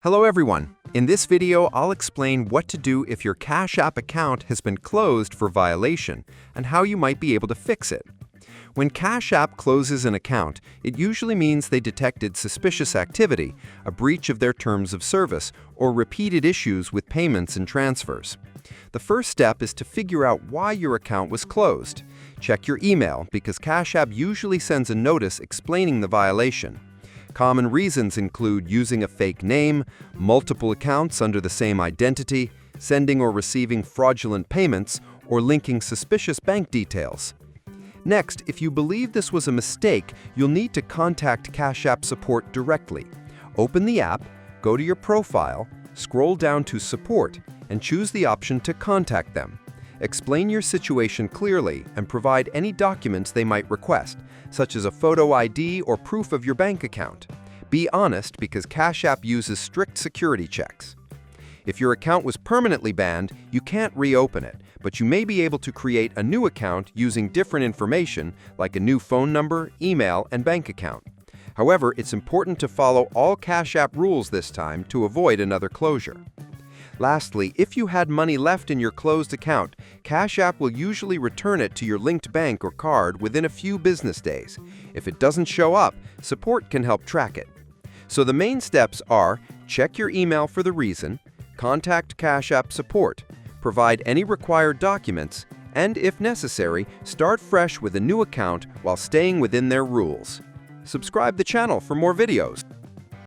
Hello everyone. In this video, I'll explain what to do if your Cash App account has been closed for violation and how you might be able to fix it. When Cash App closes an account, it usually means they detected suspicious activity, a breach of their terms of service, or repeated issues with payments and transfers. The first step is to figure out why your account was closed. Check your email because Cash App usually sends a notice explaining the violation. Common reasons include using a fake name, multiple accounts under the same identity, sending or receiving fraudulent payments, or linking suspicious bank details. Next, if you believe this was a mistake, you'll need to contact Cash App support directly. Open the app, go to your profile, scroll down to Support, and choose the option to contact them. Explain your situation clearly and provide any documents they might request, such as a photo ID or proof of your bank account. Be honest because Cash App uses strict security checks. If your account was permanently banned, you can't reopen it, but you may be able to create a new account using different information like a new phone number, email, and bank account. However, it's important to follow all Cash App rules this time to avoid another closure. Lastly, if you had money left in your closed account, Cash App will usually return it to your linked bank or card within a few business days. If it doesn't show up, support can help track it. So the main steps are: check your email for the reason, contact Cash App support, provide any required documents, and if necessary, start fresh with a new account while staying within their rules. Subscribe the channel for more videos.